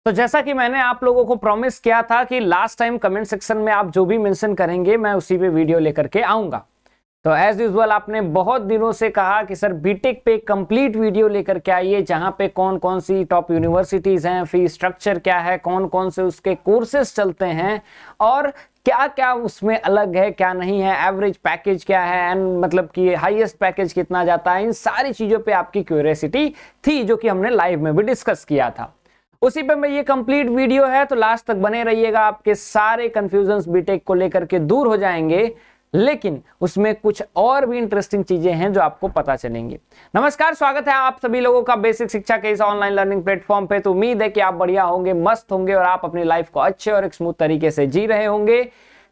तो जैसा कि मैंने आप लोगों को प्रॉमिस किया था कि लास्ट टाइम कमेंट सेक्शन में आप जो भी मेंशन करेंगे मैं उसी पे वीडियो लेकर के आऊंगा। तो एज यूजुअल आपने बहुत दिनों से कहा कि सर बीटेक पे कंप्लीट वीडियो लेकर के आइए, जहां पे कौन कौन सी टॉप यूनिवर्सिटीज हैं, फी स्ट्रक्चर क्या है, कौन कौन से उसके कोर्सेज चलते हैं और क्या क्या उसमें अलग है क्या नहीं है, एवरेज पैकेज क्या है एंड मतलब कि हाईएस्ट पैकेज कितना जाता है। इन सारी चीजों पे आपकी क्यूरियोसिटी थी जो कि हमने लाइव में भी डिस्कस किया था। उसी पे मैं ये कंप्लीट वीडियो है, तो लास्ट तक बने रहिएगा, आपके सारे कंफ्यूजन्स बीटेक को लेकर के दूर हो जाएंगे। लेकिन उसमें कुछ और भी इंटरेस्टिंग चीजें हैं जो आपको पता चलेंगी। नमस्कार, स्वागत है आप सभी लोगों का बेसिक शिक्षा के इस ऑनलाइन लर्निंग प्लेटफॉर्म पे। तो उम्मीद है कि आप बढ़िया होंगे, मस्त होंगे और आप अपनी लाइफ को अच्छे और एक स्मूथ तरीके से जी रहे होंगे।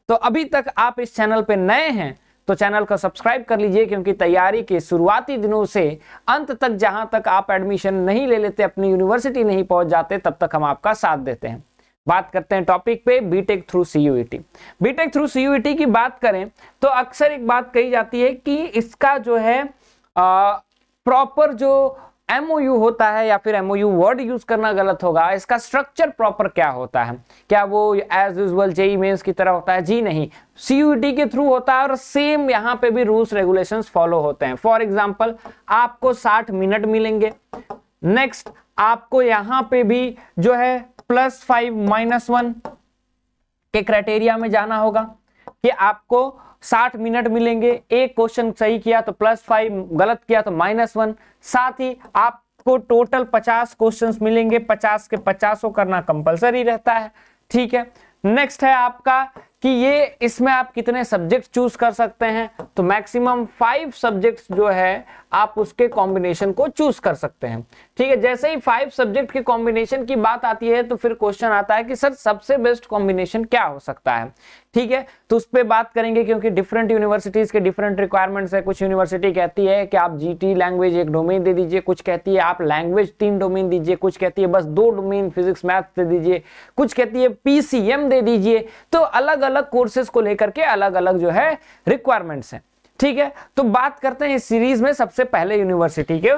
तो अभी तक आप इस चैनल पे नए हैं तो चैनल को सब्सक्राइब कर लीजिए, क्योंकि तैयारी के शुरुआती दिनों से अंत तक जहां तक आप एडमिशन नहीं ले लेते, अपनी यूनिवर्सिटी नहीं पहुंच जाते, तब तक हम आपका साथ देते हैं। बात करते हैं टॉपिक पे, BTech through CUET. BTech through CUET की बात करें तो अक्सर एक बात कही जाती है कि इसका जो है प्रॉपर जो एमओयू होता है, या फिर एमओयू वर्ड यूज करना गलत होगा, इसका स्ट्रक्चर प्रॉपर क्या होता है, क्या वो एज यूजुअल जेईई मेंस की तरह होता है? जी नहीं, सीयूईटी के थ्रू होता है और सेम यहाँ पे भी रूल्स रेगुलेशंस फॉलो होते हैं। फॉर एग्जांपल आपको 60 मिनट मिलेंगे। नेक्स्ट आपको यहाँ पे भी जो है +5 -1 के क्राइटेरिया में जाना होगा कि आपको 60 मिनट मिलेंगे। एक क्वेश्चन सही किया तो +5, गलत किया तो -1। साथ ही आपको टोटल 50 क्वेश्चंस मिलेंगे, 50 के 50 करना कंपलसरी रहता है। ठीक है। नेक्स्ट है आपका कि ये इसमें आप कितने सब्जेक्ट चूज कर सकते हैं, तो मैक्सिमम 5 सब्जेक्ट्स जो है आप उसके कॉम्बिनेशन को चूज कर सकते हैं। ठीक है। जैसे ही 5 सब्जेक्ट के कॉम्बिनेशन की बात आती है तो फिर क्वेश्चन आता है कि सर सबसे बेस्ट कॉम्बिनेशन क्या हो सकता है। ठीक है, तो उस पर बात करेंगे, क्योंकि डिफरेंट यूनिवर्सिटीज के डिफरेंट रिक्वायरमेंट्स है। कुछ यूनिवर्सिटी कहती है कि आप जीटी लैंग्वेज एक डोमेन दे दीजिए, कुछ कहती है आप लैंग्वेज 3 डोमेन दीजिए, कुछ कहती है बस 2 डोमेन फिजिक्स मैथ दे दीजिए, कुछ कहती है पीसीएम दे दीजिए। तो अलग अलग कोर्सेज को लेकर के अलग अलग जो है रिक्वायरमेंट्स हैं। ठीक है, तो बात करते हैं इस सीरीज में सबसे पहले यूनिवर्सिटी के।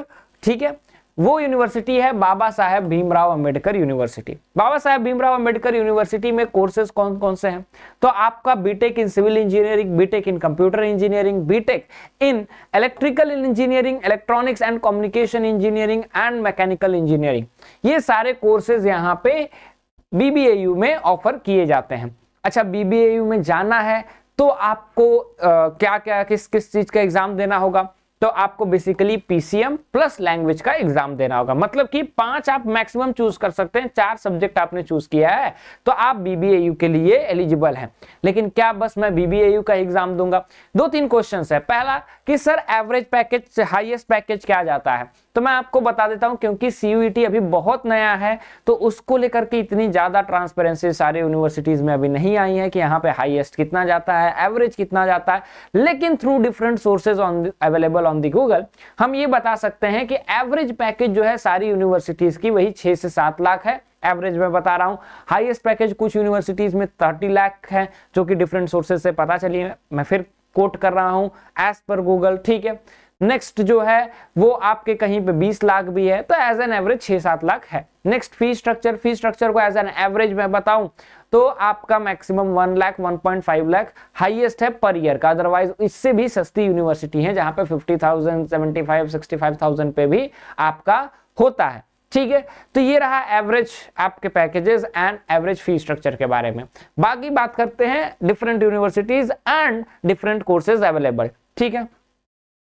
ठीक है, वो यूनिवर्सिटी है बाबा साहेब भीमराव अंबेडकर यूनिवर्सिटी। बाबा साहेब भीमराव अंबेडकर यूनिवर्सिटी में कोर्सेज कौन कौन से हैं? तो आपका BTech in civil engineering, BTech in computer engineering, BTech in electrical engineering, electronics and communication engineering and mechanical engineering, ये सारे कोर्सेज यहाँ पे बीबीएयू में ऑफर किए जाते हैं। अच्छा, बीबीएयू में जाना है तो आपको क्या क्या किस किस चीज का एग्जाम देना होगा? तो आपको बेसिकली पीसीएम प्लस लैंग्वेज का एग्जाम देना होगा। मतलब कि 5 आप मैक्सिमम चूज कर सकते हैं, 4 सब्जेक्ट आपने चूज किया है तो आप बीबीएयू के लिए एलिजिबल हैं। लेकिन क्या बस मैं बीबीएयू का एग्जाम दूंगा? 2-3 क्वेश्चंस है। पहला कि sir average package, highest package क्या जाता है? तो मैं आपको बता देता हूं, क्योंकि सीयूईटी अभी बहुत नया है तो उसको लेकर के इतनी ज्यादा ट्रांसपेरेंसी सारे यूनिवर्सिटीज में अभी नहीं आई है कि यहाँ पे हाईएस्ट कितना जाता है, एवरेज कितना जाता है। लेकिन through different sources available on the Google हम ये बता सकते हैं कि एवरेज पैकेज जो है सारी यूनिवर्सिटीज की वही 6 से 7 लाख है। एवरेज में बता रहा हूं। हाईएस्ट पैकेज कुछ यूनिवर्सिटीज में 30 लाख है, जो कि डिफरेंट सोर्सेज से पता चली है। मैं फिर कोट कर रहा हूं एज पर गूगल। ठीक है। नेक्स्ट जो है वो आपके कहीं पे 20 लाख भी है, तो एज एन एवरेज 6-7 लाख है। Next fee structure, fee structure को एज एन एवरेज में बताऊं तो आपका मैक्सिमम 1 लाख 1.5 लाख हाईएस्ट है पर ईयर का। अदरवाइज इससे भी सस्ती यूनिवर्सिटी है जहां पे 50,000, 75,000, 65,000 पे भी आपका होता है। ठीक है, तो ये रहा एवरेज आपके packages and average fee structure के बारे में। बाकी बात करते हैं different universities and different courses available. ठीक है।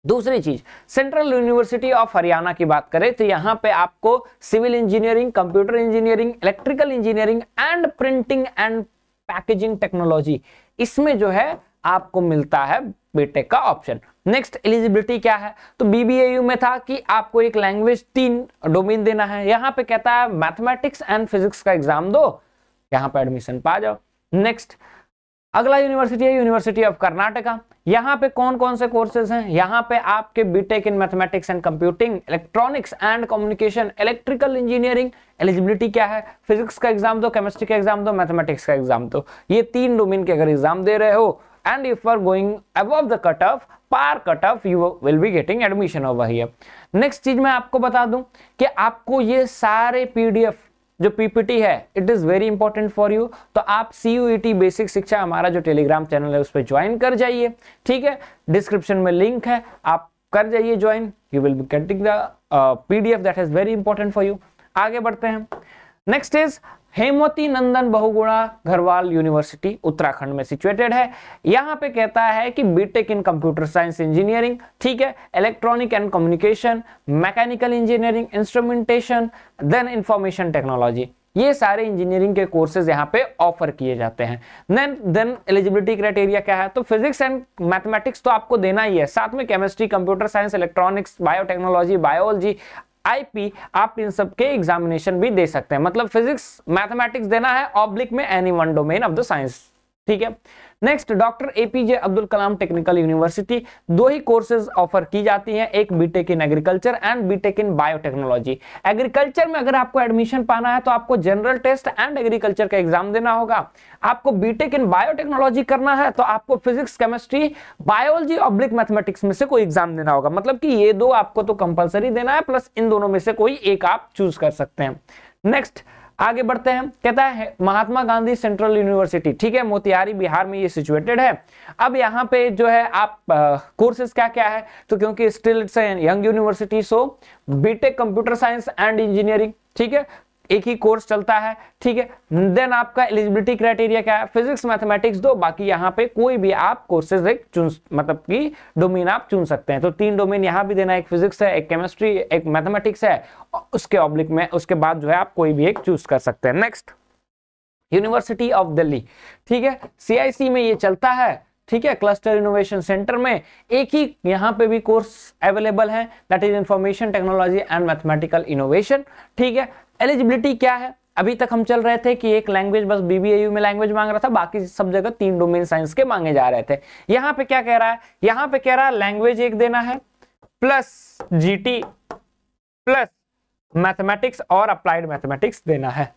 दूसरी चीज, सेंट्रल यूनिवर्सिटी ऑफ हरियाणा की बात करें तो यहाँ पे आपको civil engineering, computer engineering, electrical engineering and printing and packaging technology, इसमें जो है आपको मिलता है बीटेक का ऑप्शन। नेक्स्ट एलिजिबिलिटी क्या है? तो बीबीएयू में था कि आपको एक लैंग्वेज 3 डोमेन देना है। यहाँ पे कहता है मैथमेटिक्स एंड फिजिक्स का एग्जाम दो, यहाँ पे एडमिशन पा जाओ। नेक्स्ट अगला यूनिवर्सिटी है यूनिवर्सिटी ऑफ कर्नाटका। यहाँ पे कौन कौन से कोर्सेज हैं? यहाँ पे आपके BTech in mathematics and computing, electronics and communication, electrical engineering. Eligibility क्या है? फिजिक्स का एग्जाम दो, केमिस्ट्री का एग्जाम दो, मैथमेटिक्स का एग्जाम दो। ये 3 डोमेन के अगर एग्जाम दे रहे हो and if you are going above the cut off, पार cut off, you will be getting admission over here. Next चीज मैं आपको बता दूं कि आपको ये सारे पीडीएफ जो पीपीटी है it is very important for you, तो आप सीयूईटी बेसिक शिक्षा हमारा जो टेलीग्राम चैनल है उस पर ज्वाइन कर जाइए, ठीक है। डिस्क्रिप्शन में लिंक है, आप कर जाइए join, you will be getting the PDF that is very important for you. आगे बढ़ते हैं। Next is Hemwati Nandan Bahuguna Garhwal university Uttarakhand में सिचुएटेड है। यहां पे कहता है कि BTech in computer science engineering, ठीक है, electronic and communication, mechanical engineering, instrumentation, then information technology, ये सारे इंजीनियरिंग के कोर्सेज यहाँ पे ऑफर किए जाते हैं। देन एलिजिबिलिटी क्राइटेरिया क्या है, तो फिजिक्स एंड मैथमेटिक्स तो आपको देना ही है, साथ में chemistry, computer science, electronics, biotechnology, biology, IP, आप इन सब के एग्जामिनेशन भी दे सकते हैं। मतलब फिजिक्स मैथमेटिक्स देना है ऑब्लिक में any one domain of the science, ठीक है। Next, doctor APJ Abdul Kalam technical university, दो ही कोर्सेज ऑफर की जाती हैं, एक BTech in agriculture and BTech in biotechnology. Agriculture में अगर आपको एडमिशन पाना है तो आपको जनरल टेस्ट एंड एग्रीकल्चर का एग्जाम देना होगा। आपको बीटेक इन बायोटेक्नोलॉजी करना है तो आपको physics, chemistry, biology oblique mathematics में से कोई एग्जाम देना होगा। मतलब कि ये दो आपको तो कंपलसरी देना है, प्लस इन दोनों में से कोई एक आप चूज कर सकते हैं। नेक्स्ट, आगे बढ़ते हैं। कहता है महात्मा गांधी सेंट्रल यूनिवर्सिटी, ठीक है, मोतिहारी बिहार में ये सिचुएटेड है। अब यहाँ पे जो है आप कोर्सेज क्या क्या है, तो क्योंकि still it's young university, so BTech computer science and engineering, ठीक है, एक ही कोर्स चलता है, ठीक है। देन आपका एलिजिबिलिटी क्राइटेरिया क्या है, फिजिक्स मैथमेटिक्स दो, बाकी यहाँ पे कोई भी आप कोर्सेज एक चुन, मतलब कि डोमेन आप चुन सकते हैं। तो 3 डोमेन यहाँ भी देना, एक फिजिक्स है, एक केमिस्ट्री, एक मैथमेटिक्स है, उसके ऑब्लिक में उसके बाद जो है आप कोई भी एक चूज कर सकते हैं। नेक्स्ट, यूनिवर्सिटी ऑफ दिल्ली, ठीक है, सीआईसी में ये चलता है, ठीक है, क्लस्टर इनोवेशन सेंटर में एक ही यहाँ पे भी कोर्स अवेलेबल है, that is information technology and mathematical innovation, ठीक है। एलिजिबिलिटी क्या है, अभी तक हम चल रहे थे कि एक लैंग्वेज, बस बीबीएयू में लैंग्वेज मांग रहा था, बाकी सब जगह 3 डोमेन साइंस के मांगे जा रहे थे। यहाँ पे क्या कह रहा है, यहाँ पे कह रहा है लैंग्वेज एक देना है, प्लस जीटी, प्लस मैथमेटिक्स और अप्लाइड मैथमेटिक्स देना है।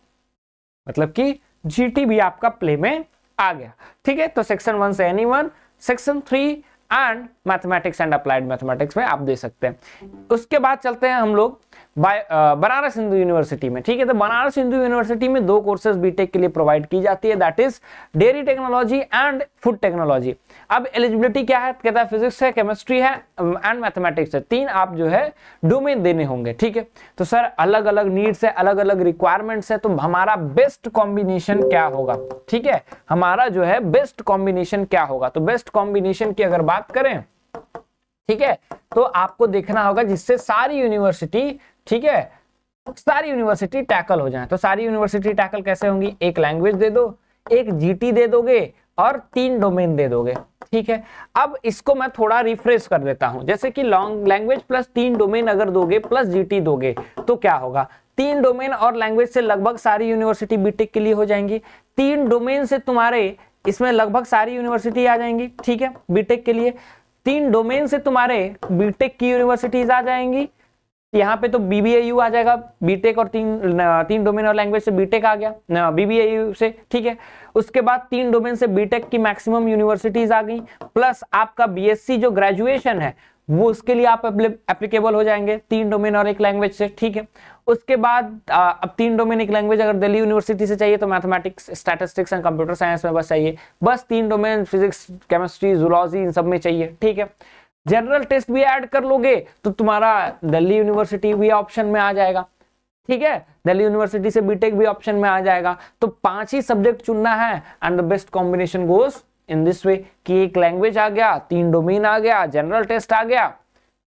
मतलब कि जीटी भी आपका प्ले में आ गया, ठीक है। तो सेक्शन 1 से anyone, section 3 and mathematics and applied mathematics में आप दे सकते हैं। उसके बाद चलते हैं हम लोग बनारस हिंदू यूनिवर्सिटी में, ठीक है। तो बनारस हिंदू यूनिवर्सिटी में 2 कोर्सेज बीटेक के लिए प्रोवाइड की जाती है, that is dairy technology and food technology. अब एलिजिबिलिटी क्या है, कहता है फिजिक्स है, केमिस्ट्री है एंड मैथमेटिक्स है, 3 आप जो है डोमेन देने होंगे, ठीक है। तो सर अलग अलग नीड्स है, अलग अलग रिक्वायरमेंट्स है, तो हमारा बेस्ट कॉम्बिनेशन क्या होगा, ठीक है, हमारा जो है बेस्ट कॉम्बिनेशन क्या होगा। तो बेस्ट कॉम्बिनेशन की अगर बात करें, ठीक है, तो आपको देखना होगा जिससे सारी यूनिवर्सिटी, ठीक है, सारी यूनिवर्सिटी टैकल हो जाए। तो सारी यूनिवर्सिटी टैकल कैसे होंगी, एक लैंग्वेज दे दो, एक जीटी दे दोगे और 3 डोमेन दे दोगे, ठीक है। अब इसको मैं थोड़ा रिफ्रेश कर देता हूं, जैसे कि लॉन्ग लैंग्वेज प्लस 3 डोमेन अगर दोगे प्लस जीटी दोगे तो क्या होगा, 3 डोमेन और लैंग्वेज से लगभग सारी यूनिवर्सिटी बीटेक के लिए हो जाएंगी। 3 डोमेन से तुम्हारे इसमें लगभग सारी यूनिवर्सिटी आ जाएंगी, ठीक है, बीटेक के लिए। 3 डोमेन से तुम्हारे बीटेक की यूनिवर्सिटीज आ जाएंगी, यहाँ पे तो बीबीएयू आ जाएगा, बीटेक और 3 डोमेन और लैंग्वेज से बीटेक आ गया बीबीएयू से, ठीक है। उसके बाद 3 डोमेन से बीटेक की मैक्सिमम यूनिवर्सिटीज आ गई, प्लस आपका बीएससी जो ग्रेजुएशन है वो उसके लिए आप एप्लीकेबल हो जाएंगे 3 डोमेन और एक लैंग्वेज से, ठीक है। उसके बाद अब 3 डोमेन एक लैंग्वेज अगर दिल्ली यूनिवर्सिटी से चाहिए तो mathematics, statistics and computer science में बस चाहिए, बस 3 डोमेन फिजिक्स, केमिस्ट्री, जूलॉजी इन सब में चाहिए, ठीक है। जनरल टेस्ट भी ऐड कर लोगे तो तुम्हारा दिल्ली यूनिवर्सिटी भी ऑप्शन में आ जाएगा, ठीक है, दिल्ली यूनिवर्सिटी से बीटेक भी ऑप्शन में आ जाएगा। तो 5 ही सब्जेक्ट चुनना है and the best combination goes in this way कि एक लैंग्वेज आ गया, 3 डोमेन आ गया, जनरल टेस्ट आ गया,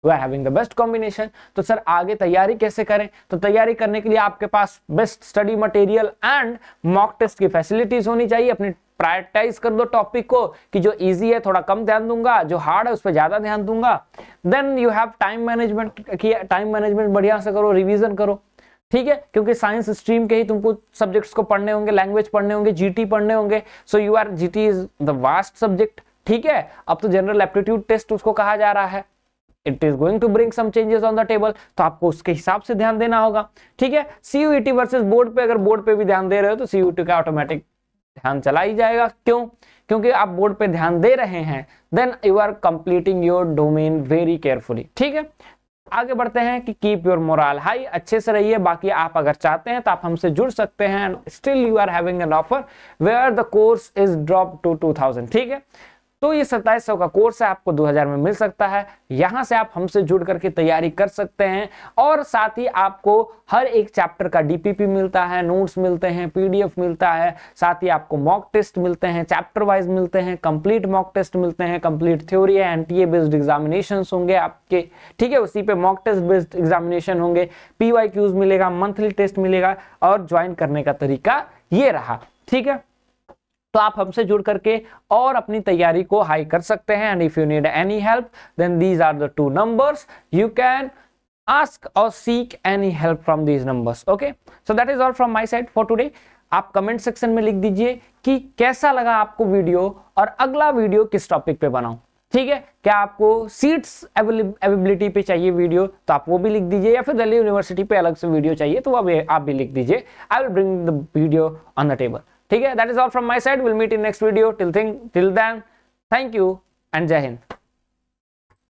we are having the best combination. तो सर आगे तैयारी कैसे करें, तो तैयारी करने के लिए आपके पास best study material and mock test की फैसिलिटीज होनी चाहिए। अपनी प्रायोरिटाइज कर दो टॉपिक को कि जो इजी है थोड़ा कम ध्यान दूंगा, जो हार्ड है उस पर ज्यादा ध्यान दूंगा। Then you have time management की, टाइम मैनेजमेंट बढ़िया से करो, रिवीजन करो, ठीक है, क्योंकि साइंस स्ट्रीम के ही तुमको सब्जेक्ट्स को पढ़ने होंगे, लैंग्वेज पढ़ने होंगे, जीटी पढ़ने होंगे, so you are GT is the vast subject, ठीक है। अब तो जनरल एप्टीट्यूड टेस्ट उसको कहा जा रहा है, it is going to bring some changes on the table, तो आपको उसके हिसाब से ध्यान देना होगा, ठीक है। सीयूईटी वर्सेस बोर्ड पे, अगर बोर्ड पे भी ध्यान दे रहे हो तो सीयूईटी का ऑटोमेटिक ध्यान चला ही जाएगा, क्यों, क्योंकि आप बोर्ड पे ध्यान दे रहे हैं, then you are completing your domain very carefully, ठीक है। आगे बढ़ते हैं कि कीप योर मोरल हाई, अच्छे से रहिए। बाकी आप अगर चाहते हैं तो आप हमसे जुड़ सकते हैं। Still you are having an offer where the course is drop to 2000, ठीक है। तो ये 2700 का कोर्स है, आपको 2000 में मिल सकता है। यहां से आप हमसे जुड़ करके तैयारी कर सकते हैं और साथ ही आपको हर एक चैप्टर का डीपीपी मिलता है, नोट्स मिलते हैं, पीडीएफ मिलता है, साथ ही आपको मॉक टेस्ट मिलते हैं, चैप्टर वाइज मिलते हैं, कंप्लीट मॉक टेस्ट मिलते हैं, कंप्लीट थ्योरी है, एनटीए बेस्ड एग्जामिनेशन होंगे आपके, ठीक है। उसी पे मॉक टेस्ट बेस्ड एग्जामिनेशन होंगे, पीवाईक्यूज मिलेगा, मंथली टेस्ट मिलेगा और ज्वाइन करने का तरीका ये रहा, ठीक है। तो आप हमसे जुड़ करके और अपनी तैयारी को हाई कर सकते हैं। And if you need any help then these are the 2 numbers, you can ask or seek any help from these numbers, okay? So that is all from my side for today. आप comment section में लिख दीजिए कि कैसा लगा आपको video और अगला वीडियो किस टॉपिक पे बनाऊं, ठीक है। क्या आपको सीट्स अवेलेबिलिटी पे चाहिए वीडियो तो आप वो भी लिख दीजिए, या फिर दिल्ली यूनिवर्सिटी पे अलग से वीडियो चाहिए तो आप भी लिख दीजिए। I will bring the video on the table, ठीक है। That is all from my side, will meet in next video. Till then thank you and Jai Hind.